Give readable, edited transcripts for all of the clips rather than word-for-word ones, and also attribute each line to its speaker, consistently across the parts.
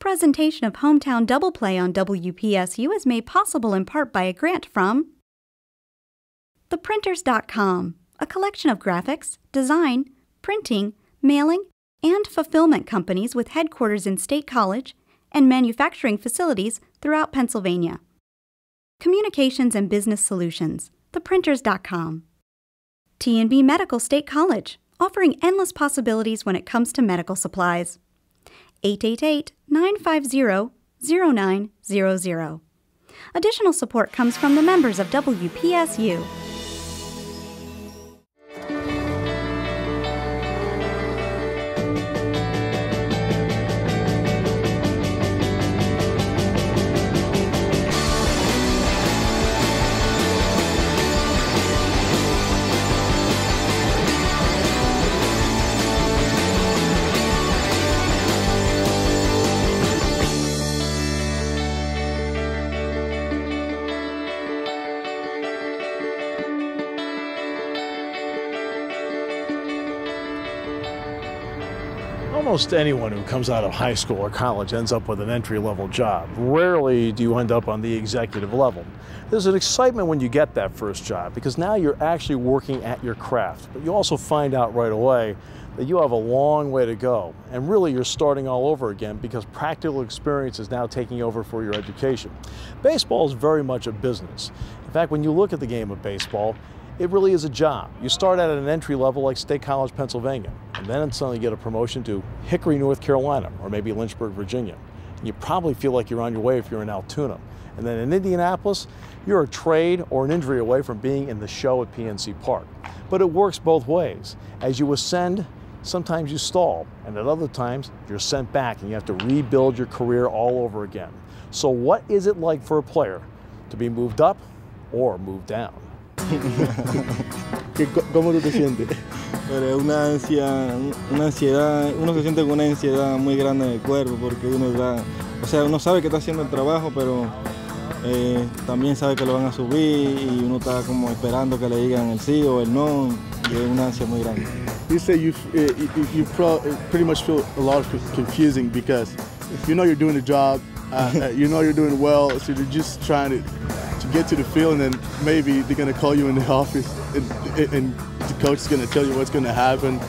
Speaker 1: presentation of Hometown Double Play on WPSU is made possible in part by a grant from theprinters.com, a collection of graphics, design, printing, mailing, and fulfillment companies with headquarters in State College and manufacturing facilities throughout Pennsylvania. Communications and Business Solutions, theprinters.com. T&B Medical State College, offering endless possibilities when it comes to medical supplies. 888-950-0900. Additional support comes from the members of WPSU.
Speaker 2: Almost anyone who comes out of high school or college ends up with an entry-level job. Rarely do you end up on the executive level. There's an excitement when you get that first job because now you're actually working at your craft. But you also find out right away that you have a long way to go. And really you're starting all over again because practical experience is now taking over for your education. Baseball is very much a business. In fact, when you look at the game of baseball, it really is a job. You start at an entry level like State College, Pennsylvania, and then suddenly you get a promotion to Hickory, North Carolina, or maybe Lynchburg, Virginia. And you probably feel like you're on your way if you're in Altoona. And then in Indianapolis, you're a trade or an injury away from being in the show at PNC Park. But it works both ways. As you ascend, sometimes you stall, and at other times, you're sent back and you have to rebuild your career all over again. So what is it like for a player to be moved up or moved down?
Speaker 3: ¿Cómo tú te sientes? Pero es una ansiedad, uno se siente con una ansiedad muy grande en el cuerpo porque uno sabe que está haciendo el trabajo, pero también sabe que lo van a subir y uno está como esperando que le digan el sí o el no, y es una ansia muy grande.
Speaker 4: You say you pretty much feel a lot of confusing because you know you're doing the job, you know you're doing well, so you're just trying to get to the field, and then maybe they're going to call you in the office and the coach is going to tell you what's going to happen.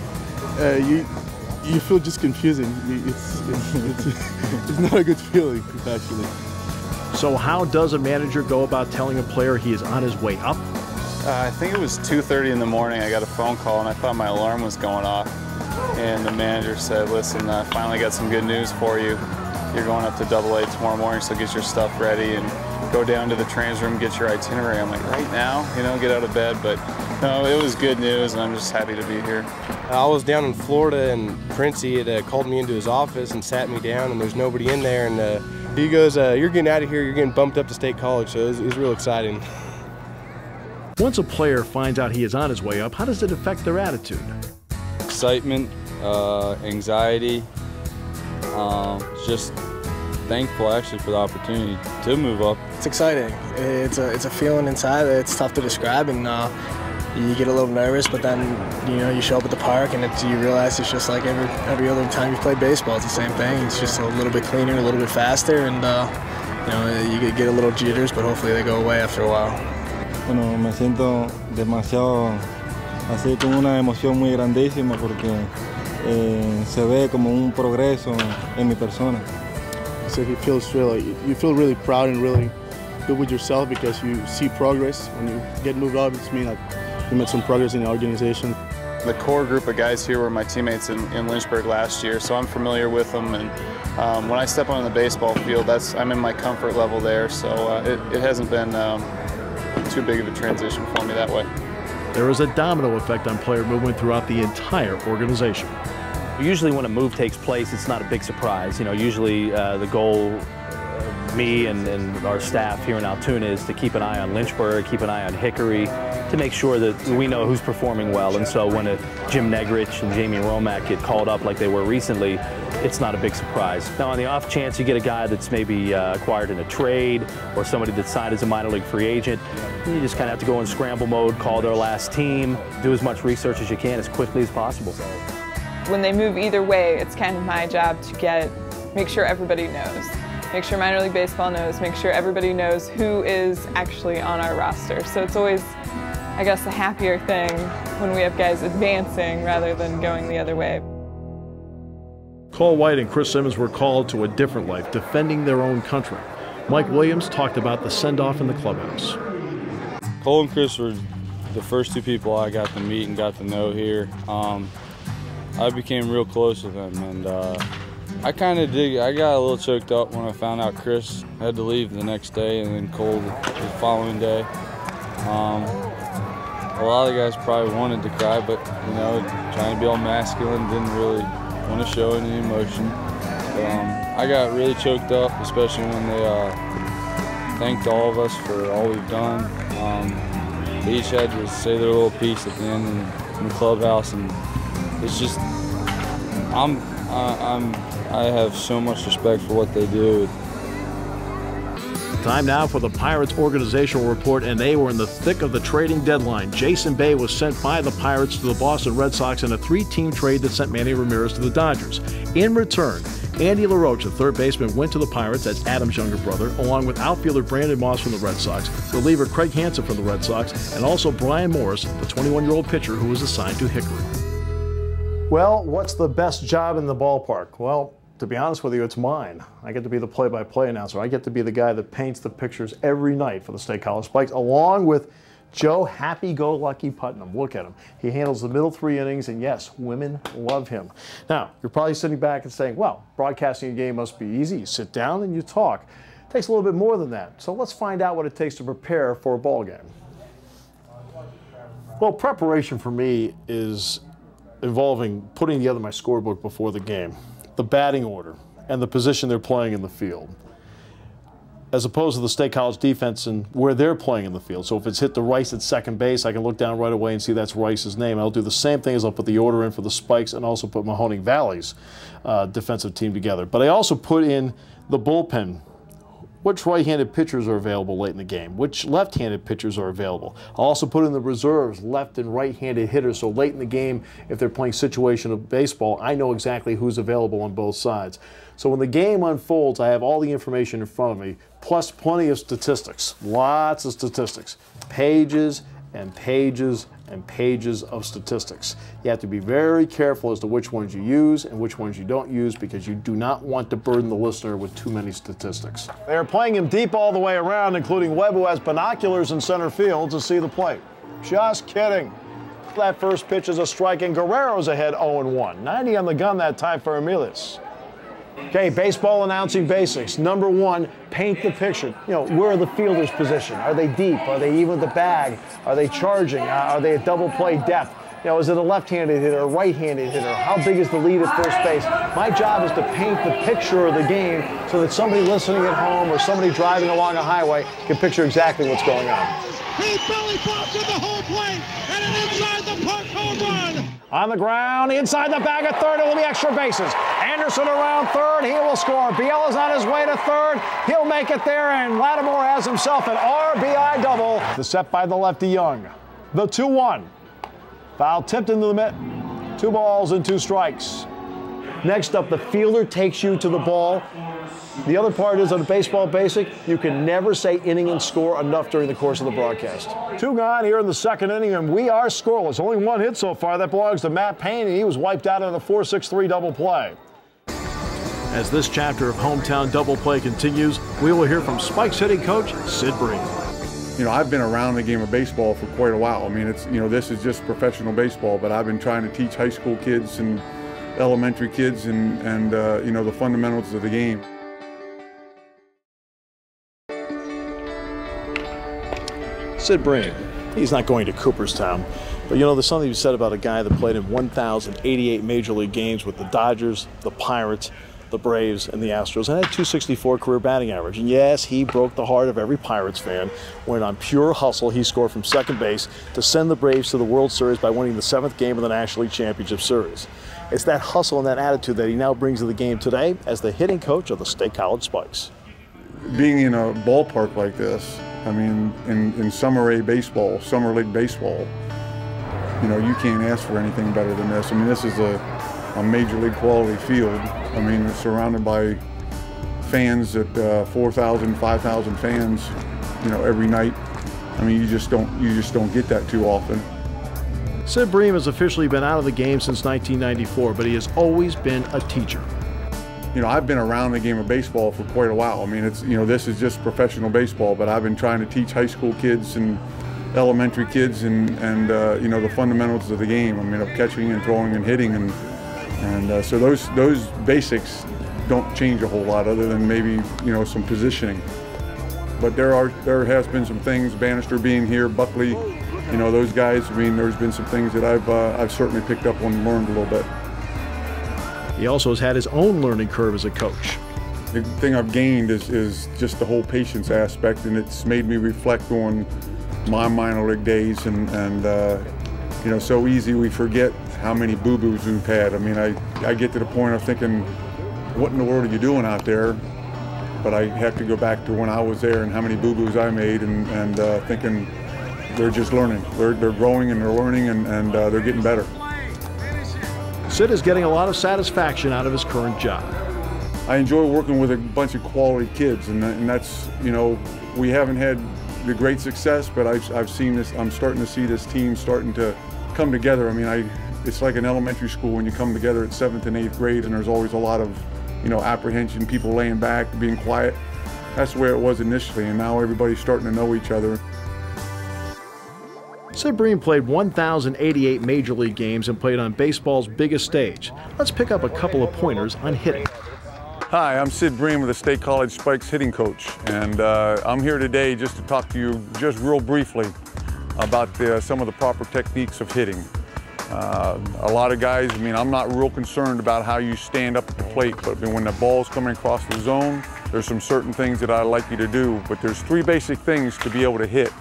Speaker 4: You feel just confusing. It's not a good feeling, actually.
Speaker 2: So how does a manager go about telling a player he is on his way up?
Speaker 5: I think it was 2:30 in the morning. I got a phone call and I thought my alarm was going off. And the manager said, listen, I finally got some good news for you. You're going up to AA tomorrow morning, so get your stuff ready and go down to the trans room, get your itinerary. I'm like, right now? You know, get out of bed. But no, it was good news, and I'm just happy to be here.
Speaker 6: I was down in Florida, and Princey had called me into his office and sat me down, and there's nobody in there. And he goes, you're getting out of here, you're getting bumped up to State College, so it was real exciting.
Speaker 2: Once a player finds out he is on his way up, how does it affect their attitude?
Speaker 7: Excitement, anxiety, just thankful actually for the opportunity to move up.
Speaker 8: It's exciting. It's a feeling inside that it's tough to describe, and you get a little nervous, but then you show up at the park and you realize it's just like every other time you play baseball. It's the same thing. It's just a little bit cleaner, a little bit faster, and you get a little jitters, but hopefully they go away after a while.
Speaker 3: Bueno, me siento demasiado así con una emoción muy grandísima porque se ve como un progreso en mi persona.
Speaker 4: So you feel really proud and really good with yourself because you see progress. When you get moved up, it's mean like you made some progress in the organization.
Speaker 5: The core group of guys here were my teammates in Lynchburg last year, so I'm familiar with them. And when I step on the baseball field, I'm in my comfort level there. So it hasn't been too big of a transition for me that way.
Speaker 2: There is a domino effect on player movement throughout the entire organization.
Speaker 9: Usually when a move takes place, it's not a big surprise. Usually the goal of me and our staff here in Altoona is to keep an eye on Lynchburg, keep an eye on Hickory, to make sure that we know who's performing well. And so when Jim Negrich and Jamie Romack get called up like they were recently, it's not a big surprise. Now on the off chance you get a guy that's maybe acquired in a trade or somebody that's signed as a minor league free agent, you just kind of have to go in scramble mode, call their last team, do as much research as you can as quickly as possible.
Speaker 10: When they move either way, it's kind of my job to get make sure everybody knows. Make sure minor league baseball knows, make sure everybody knows who is actually on our roster. So it's always, I guess, a happier thing when we have guys advancing rather than going the other way.
Speaker 2: Cole White and Chris Simmons were called to a different life, defending their own country. Mike Williams talked about the send-off in the clubhouse.
Speaker 7: Cole and Chris were the first two people I got to meet and got to know here. I became real close with them, and I got a little choked up when I found out Chris had to leave the next day and then Cole the following day. A lot of the guys probably wanted to cry, but you know, trying to be all masculine, didn't really want to show any emotion. But, I got really choked up, especially when they thanked all of us for all we've done. They each had to say their little piece at the end in the clubhouse, and it's just, I have so much respect for what they do.
Speaker 2: Time now for the Pirates organizational report, and they were in the thick of the trading deadline. Jason Bay was sent by the Pirates to the Boston Red Sox in a 3-team trade that sent Manny Ramirez to the Dodgers. In return, Andy LaRoche, a third baseman, went to the Pirates as Adam's younger brother, along with outfielder Brandon Moss from the Red Sox, reliever Craig Hansen from the Red Sox, and also Brian Morris, the 21-year-old pitcher who was assigned to Hickory. Well, what's the best job in the ballpark? Well, to be honest with you, it's mine. I get to be the play-by-play announcer. I get to be the guy that paints the pictures every night for the State College Spikes, along with Joe Happy-Go-Lucky Putnam. Look at him. He handles the middle 3 innings, and yes, women love him. Now, you're probably sitting back and saying, well, broadcasting a game must be easy. You sit down and you talk. It takes a little bit more than that. So let's find out what it takes to prepare for a ball game. Well, preparation for me is involving putting together my scorebook before the game, the batting order, and the position they're playing in the field, as opposed to the State College defense and where they're playing in the field. So if it's hit to Rice at second base, I can look down right away and see that's Rice's name. I'll do the same thing as I'll put the order in for the Spikes and also put Mahoning Valley's defensive team together. But I also put in the bullpen. Which right-handed pitchers are available late in the game? Which left-handed pitchers are available? I'll also put in the reserves, left and right-handed hitters, so late in the game, if they're playing situational baseball, I know exactly who's available on both sides. So when the game unfolds, I have all the information in front of me, plus plenty of statistics, lots of statistics, pages and pages and pages of statistics. You have to be very careful as to which ones you use and which ones you don't use, because you do not want to burden the listener with too many statistics. They're playing him deep all the way around, including Webb, who has binoculars in center field to see the plate. Just kidding. That first pitch is a strike, and Guerrero's ahead 0-1. 90 on the gun that time for Emilius. Okay, baseball announcing basics. Number 1, paint the picture. You know, where are the fielders positioned? Are they deep? Are they even with the bag? Are they charging? Are they at double play depth? You know, is it a left-handed hitter, a right-handed hitter? How big is the lead at first base? My job is to paint the picture of the game so that somebody listening at home or somebody driving along a highway can picture exactly what's going on.
Speaker 11: He belly flops to the home plate and an inside the park home run.
Speaker 2: On the ground, inside the bag at third, it will be extra bases. Anderson around third, he will score. Biela's on his way to third, he'll make it there, and Lattimore has himself an RBI double. The set by the lefty Young. The 2-1. Foul tipped into the mitt. 2 balls and 2 strikes. Next up, the fielder takes you to the ball. The other part is, on a baseball basic, you can never say inning and score enough during the course of the broadcast. 2 gone here in the second inning, and we are scoreless. Only 1 hit so far. That belongs to Matt Payne, and he was wiped out on a 4-6-3 double play. As this chapter of hometown double play continues, we will hear from Spikes hitting coach Sid Breen.
Speaker 12: You know, I've been around the game of baseball for quite a while. I mean, it's, you know, this is just professional baseball, but I've been trying to teach high school kids and elementary kids and you know, the fundamentals of the game.
Speaker 2: Sid Breen, he's not going to Cooperstown, but you know, there's something to be said about a guy that played in 1,088 Major League games with the Dodgers, the Pirates, the Braves, and the Astros, and had a .264 career batting average. And yes, he broke the heart of every Pirates fan when, on pure hustle, he scored from second base to send the Braves to the World Series by winning the 7th game of the National League Championship Series. It's that hustle and that attitude that he now brings to the game today as the hitting coach of the State College Spikes.
Speaker 12: Being in a ballpark like this, I mean, in Summer A baseball, Summer League baseball, you know, you can't ask for anything better than this. I mean, this is a Major League quality field, I mean, surrounded by fans at 4,000, 5,000 fans, you know, every night. I mean, you just don't get that too often.
Speaker 2: Sid Bream has officially been out of the game since 1994, but he has always been a teacher.
Speaker 12: You know, I've been around the game of baseball for quite a while. I mean, it's, you know, this is just professional baseball, but I've been trying to teach high school kids and elementary kids and you know, the fundamentals of the game. I mean, of catching and throwing and hitting, and so those basics don't change a whole lot, other than maybe, you know, some positioning. But there has been some things, Bannister being here, Buckley, you know, those guys. I mean, there's been some things that I've certainly picked up on and learned a little bit.
Speaker 2: He also has had his own learning curve as a coach.
Speaker 12: The thing I've gained is just the whole patience aspect, and it's made me reflect on my minor league days, and you know, so easy we forget how many boo-boos we've had. I mean, I get to the point of thinking, what in the world are you doing out there? But I have to go back to when I was there and how many boo-boos I made, and thinking they're just learning. They're growing and they're learning, and they're getting better.
Speaker 2: Sid is getting a lot of satisfaction out of his current job.
Speaker 12: I enjoy working with a bunch of quality kids, and that's, you know, we haven't had the great success, but I've seen this. I'm starting to see this team starting to come together. I mean, it's like an elementary school when you come together at 7th and 8th grade, and there's always a lot of, you know, apprehension, people laying back, being quiet. That's the way it was initially, and now everybody's starting to know each other.
Speaker 2: Sid Bream played 1,088 Major League games and played on baseball's biggest stage. Let's pick up a couple of pointers on hitting.
Speaker 12: Hi, I'm Sid Bream with the State College Spikes hitting coach, and I'm here today just to talk to you just real briefly about some of the proper techniques of hitting. A lot of guys, I mean, I'm not real concerned about how you stand up at the plate, but when the ball's coming across the zone, there's some certain things that I'd like you to do, but there's 3 basic things to be able to hit.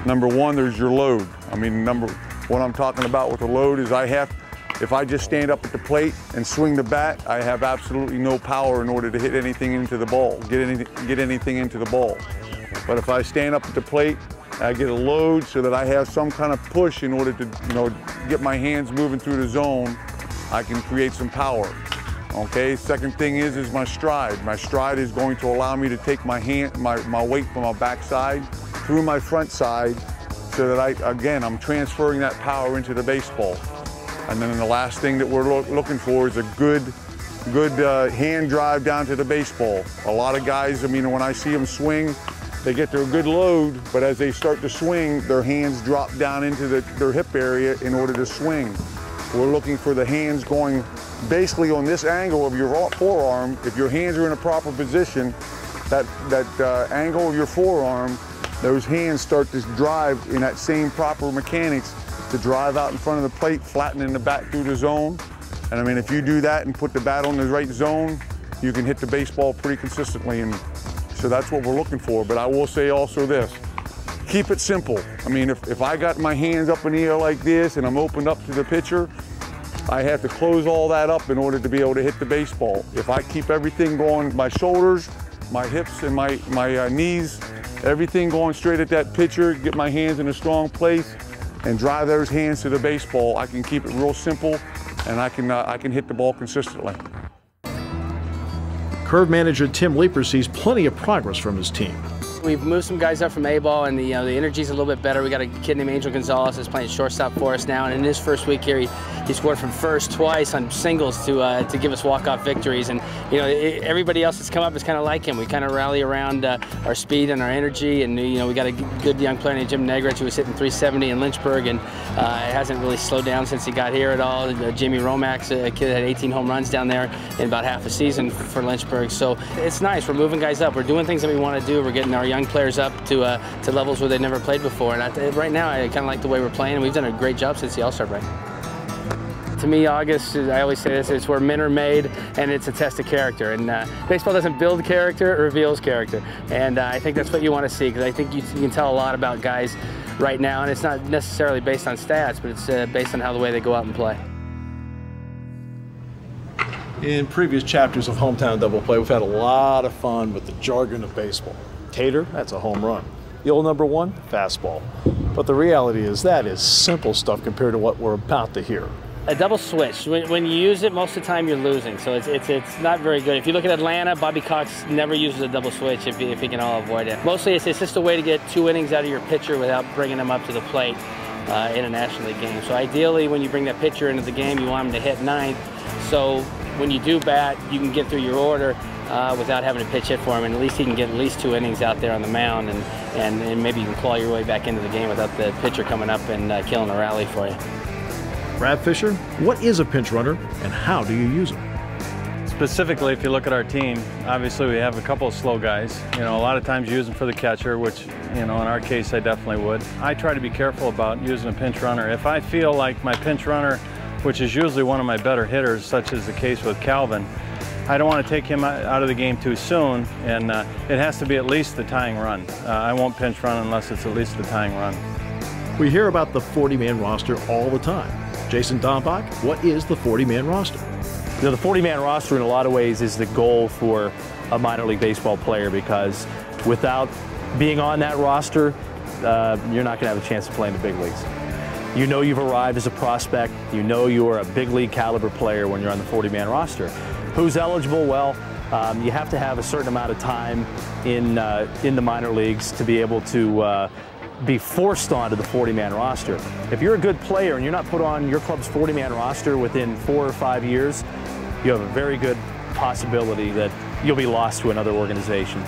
Speaker 12: Number 1, there's your load. I mean, what I'm talking about with the load is if I just stand up at the plate and swing the bat, I have absolutely no power in order to hit anything into the ball, get anything into the ball. But if I stand up at the plate, I get a load so that I have some kind of push in order to, you know, get my hands moving through the zone, I can create some power. Okay, second thing is my stride. My stride is going to allow me to take my weight from my backside through my front side, so that I'm transferring that power into the baseball. And then the last thing that we're looking for is a good hand drive down to the baseball. A lot of guys, I mean, when I see them swing, they get their good load, but as they start to swing, their hands drop down into their hip area in order to swing. We're looking for the hands going basically on this angle of your forearm. If your hands are in a proper position, that angle of your forearm, those hands start to drive in that same proper mechanics to drive out in front of the plate, flattening the bat through the zone. And I mean, if you do that and put the bat on the right zone, you can hit the baseball pretty consistently. And so that's what we're looking for. But I will say also this, keep it simple. I mean, if I got my hands up in the air like this and I'm opened up to the pitcher, I have to close all that up in order to be able to hit the baseball. If I keep everything going, my shoulders, my hips, and my knees, everything going straight at that pitcher, get my hands in a strong place, and drive those hands to the baseball, I can keep it real simple, and I can hit the ball consistently.
Speaker 2: Curve manager Tim LEIPER sees plenty of progress from his team.
Speaker 13: We've moved some guys up from A-ball, and the energy's a little bit better. We got a kid named Angel Gonzalez that's playing shortstop for us now, and in his first week here, he scored from first twice on singles to give us walk-off victories. And you know, everybody else that's come up is kind of like him. We kind of rally around our speed and our energy, and you know, we got a good young player named Jim Negrich who was hitting 370 in Lynchburg, and hasn't really slowed down since he got here at all. Jamie Romack's a kid that had 18 home runs down there in about half a season for Lynchburg. So it's nice. We're moving guys up. We're doing things that we want to do. We're getting our young players up to levels where they've never played before. And right now, I kind of like the way we're playing, and we've done a great job since the All-Star break. To me, August, I always say this, it's where men are made, and it's a test of character. And baseball doesn't build character, it reveals character. And I think that's what you want to see, because I think you can tell a lot about guys right now, and it's not necessarily based on stats, but it's based on how the way they go out and play.
Speaker 2: In previous chapters of Hometown Double Play, we've had a lot of fun with the jargon of baseball. Tater, that's a home run. The old number 1, fastball. But the reality is that is simple stuff compared to what we're about to hear.
Speaker 13: A double switch. When you use it, most of the time you're losing, so it's not very good. If you look at Atlanta, Bobby Cox never uses a double switch if he can all avoid it. Mostly it's just a way to get 2 innings out of your pitcher without bringing them up to the plate in a National League game. So ideally, when you bring that pitcher into the game, you want him to hit 9th, so when you do bat, you can get through your order without having to pitch hit for him, and at least he can get at least 2 innings out there on the mound, and maybe you can claw your way back into the game without the pitcher coming up and killing a rally for you.
Speaker 2: Brad Fisher, what is a pinch runner and how do you use them?
Speaker 14: Specifically, if you look at our team, obviously we have a couple of slow guys. You know, a lot of times you use them for the catcher, which, you know, in our case I definitely would. I try to be careful about using a pinch runner. If I feel like my pinch runner, which is usually one of my better hitters, such as the case with Calvin, I don't want to take him out of the game too soon, and it has to be at least the tying run. I won't pinch run unless it's at least the tying run.
Speaker 2: We hear about the 40-man roster all the time. Jason Dombach, what is the 40-man roster?
Speaker 9: You know, the 40-man roster in a lot of ways is the goal for a minor league baseball player, because without being on that roster, you're not going to have a chance to play in the big leagues. You know you've arrived as a prospect. You know you're a big league caliber player when you're on the 40-man roster. Who's eligible? Well, you have to have a certain amount of time in the minor leagues to be able to be forced onto the 40-man roster. If you're a good player and you're not put on your club's 40-man roster within 4 or 5 years, you have a very good possibility that you'll be lost to another organization.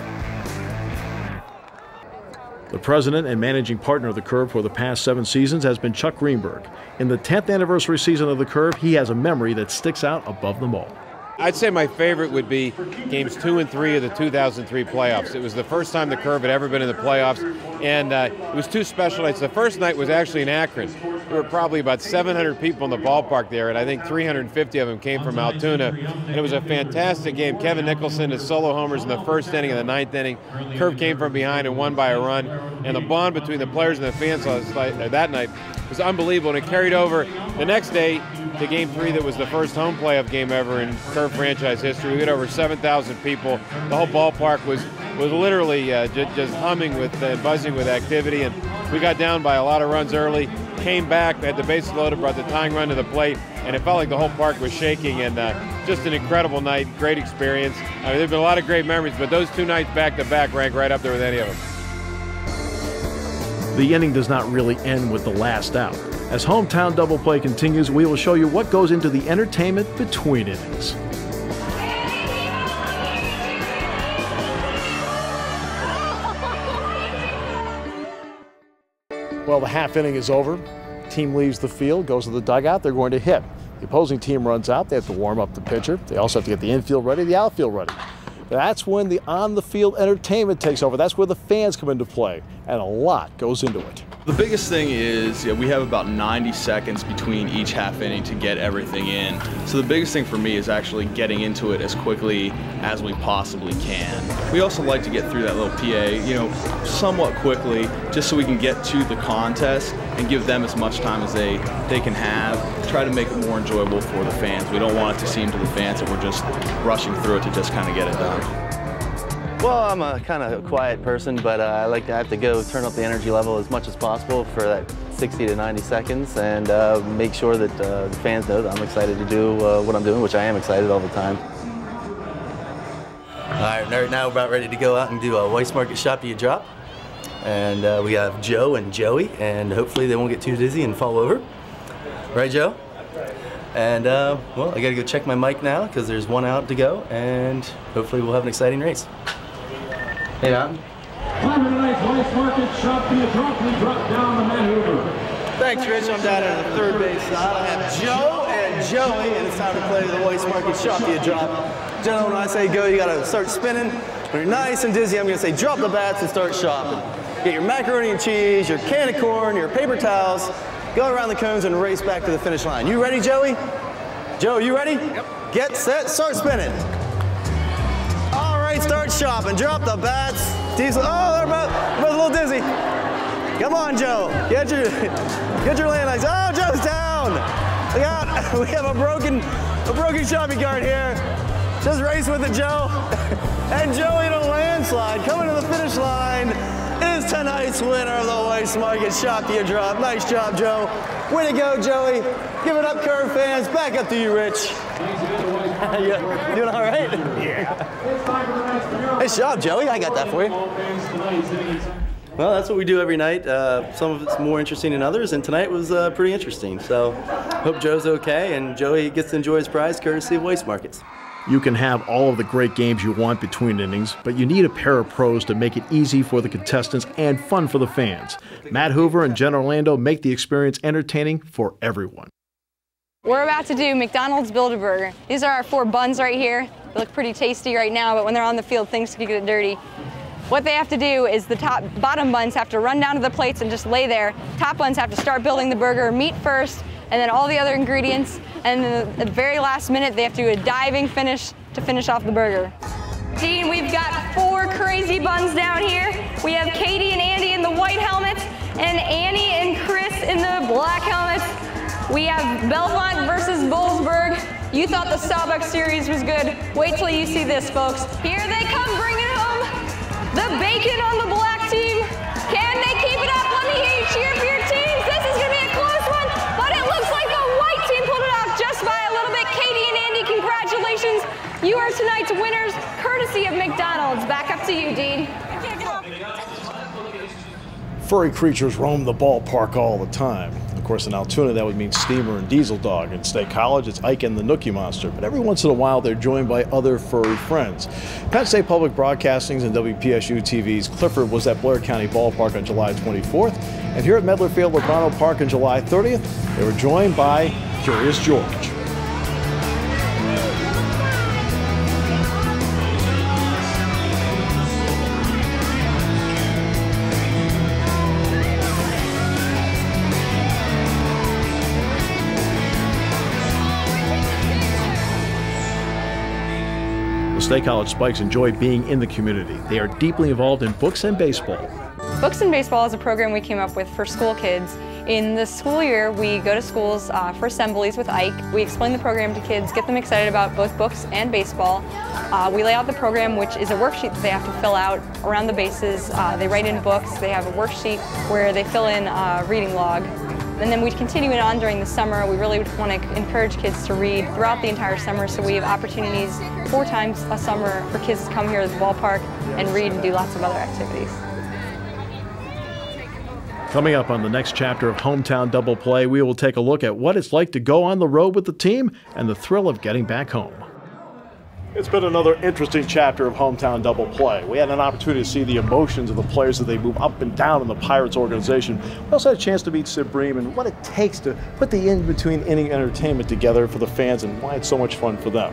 Speaker 2: The president and managing partner of the Curve for the past 7 seasons has been Chuck Greenberg. In the 10th anniversary season of the Curve, he has a memory that sticks out above them all.
Speaker 15: I'd say my favorite would be games 2 and 3 of the 2003 playoffs. It was the first time the Curve had ever been in the playoffs, and it was 2 special nights. The first night was actually in Akron. There were probably about 700 people in the ballpark there, and I think 350 of them came from Altoona, and it was a fantastic game. Kevin Nicholson, his solo homers in the first inning and the 9th inning. Curve came from behind and won by a run, and the bond between the players and the fans that night was unbelievable, and it carried over the next day to Game 3 that was the first home playoff game ever in Curve franchise history. We had over 7,000 people. The whole ballpark was literally just humming with buzzing with activity, and we got down by a lot of runs early, came back, had the bases loaded, brought the tying run to the plate, and it felt like the whole park was shaking, and just an incredible night, great experience. I mean, there have been a lot of great memories, but those 2 nights back-to-back rank right up there with any of them.
Speaker 2: The inning does not really end with the last out. As hometown double play continues, we will show you what goes into the entertainment between innings. Well, the half inning is over. Team leaves the field, goes to the dugout. They're going to hit. The opposing team runs out. They have to warm up the pitcher. They also have to get the infield ready, the outfield ready. That's when the on-the-field entertainment takes over. That's where the fans come into play, and a lot goes into it.
Speaker 16: The biggest thing is we have about 90 seconds between each half inning to get everything in. So the biggest thing for me is actually getting into it as quickly as we possibly can. We also like to get through that little PA, somewhat quickly, just so we can get to the contest and give them as much time as they can have. Try to make it more enjoyable for the fans. We don't want it to seem to the fans that we're just rushing through it to just kind of get it done.
Speaker 17: Well, I'm a kind of quiet person, but I have to go turn up the energy level as much as possible for that 60 to 90 seconds and make sure that the fans know that I'm excited to do what I'm doing, which I am excited all the time. All right, now we're about ready to go out and do a Weiss Market Shop You Drop. And we have Joe and Joey, and hopefully they won't get too dizzy and fall over. Right, Joe? And, well, I got to go check my mic now because there's 1 out to go, and hopefully we'll have an exciting race. Hey, Mountain.
Speaker 18: Thanks, Rich. I'm down at the third base side. I have Joe and Joey, and it's time to play the Weiss Market Shop You Drop. Gentlemen, when I say go, you got to start spinning. When you're nice and dizzy, I'm going to say drop the bats and start shopping. Get your macaroni and cheese, your can of corn, your paper towels, go around the cones and race back to the finish line. You ready, Joey? Joe, you ready? Yep. Get set, start spinning. All right, start shopping. Drop the bats. Diesel. Oh, they're about a little dizzy. Come on, Joe. Get your land legs. Oh, Joe's down. Look out. We have a broken shopping cart here. Just race with it, Joe. And Joey in a landslide coming to the finish line is tonight's winner of the Weiss Market Shop You Drop. Nice job, Joe. Way to go, Joey. Give it up, Curve fans. Back up to you, Rich. You doing all right? Yeah. Nice job, Joey. I got that for you. Well, that's what we do every night. Some of it's more interesting than others, and tonight was pretty interesting. So, hope Joe's okay, and Joey gets to enjoy his prize courtesy of Waste Markets.
Speaker 2: You can have all of the great games you want between innings, but you need a pair of pros to make it easy for the contestants and fun for the fans. Matt Hoover and Jen Orlando make the experience entertaining for everyone.
Speaker 19: We're about to do McDonald's Build-A-Burger. These are our 4 buns right here. They look pretty tasty right now, but when they're on the field, things can get dirty. What they have to do is the bottom buns have to run down to the plates and just lay there. Top buns have to start building the burger, meat first, and then all the other ingredients. And then at the very last minute, they have to do a diving finish to finish off the burger. Dean, we've got 4 crazy buns down here. We have Katie and Andy in the white helmets, and Annie and Chris in the black helmets. We have Belmont versus Bollesburg. You thought the Starbucks series was good. Wait till you see this, folks. Here they come, bringing home the bacon on the black team. Can they keep it up? Let me hear you cheer for your teams. This is going to be a close one, but it looks like the white team pulled it off just by a little bit. Katie and Andy, congratulations. You are tonight's winners, courtesy of McDonald's. Back up to you, Dean.
Speaker 2: Furry creatures roam the ballpark all the time. Of course, in Altoona, that would mean Steamer and Diesel Dog. In State College, it's Ike and the Nookie Monster. But every once in a while, they're joined by other furry friends. Penn State Public Broadcasting's and WPSU-TV's Clifford was at Blair County Ballpark on July 24th. And here at Medler Field, Legrano Park on July 30th, they were joined by Curious George. State College Spikes enjoy being in the community. They are deeply involved in books and baseball.
Speaker 19: Books and Baseball is a program we came up with for school kids. In the school year, we go to schools for assemblies with Ike. We explain the program to kids, get them excited about both books and baseball. We lay out the program, which is a worksheet that they have to fill out around the bases. They write in books. They have a worksheet where they fill in a reading log. And then we continue it on during the summer. We really want to encourage kids to read throughout the entire summer, so we have opportunities 4 times a summer for kids to come here to the ballpark and read and do lots of other activities.
Speaker 2: Coming up on the next chapter of Hometown Double Play, we will take a look at what it's like to go on the road with the team and the thrill of getting back home. It's been another interesting chapter of Hometown Double Play. We had an opportunity to see the emotions of the players as they move up and down in the Pirates organization. We also had a chance to meet Sid Bream and what it takes to put the in-between inning entertainment together for the fans and why it's so much fun for them.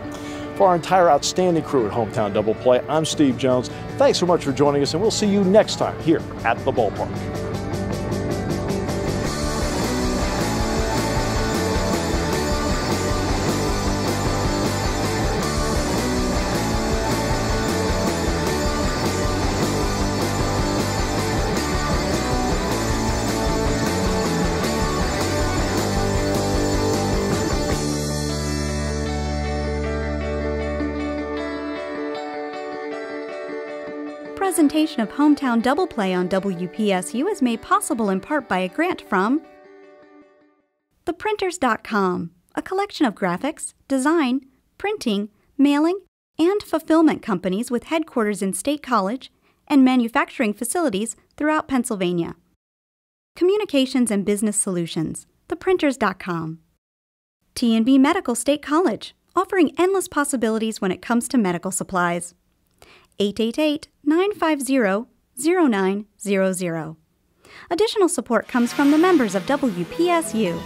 Speaker 2: For our entire outstanding crew at Hometown Double Play, I'm Steve Jones. Thanks so much for joining us, and we'll see you next time here at the ballpark.
Speaker 1: Presentation of Hometown Double Play on WPSU is made possible in part by a grant from theprinters.com, a collection of graphics, design, printing, mailing, and fulfillment companies with headquarters in State College and manufacturing facilities throughout Pennsylvania. Communications and Business Solutions, theprinters.com. T&B Medical State College, offering endless possibilities when it comes to medical supplies. 888-950-0900. Additional support comes from the members of WPSU.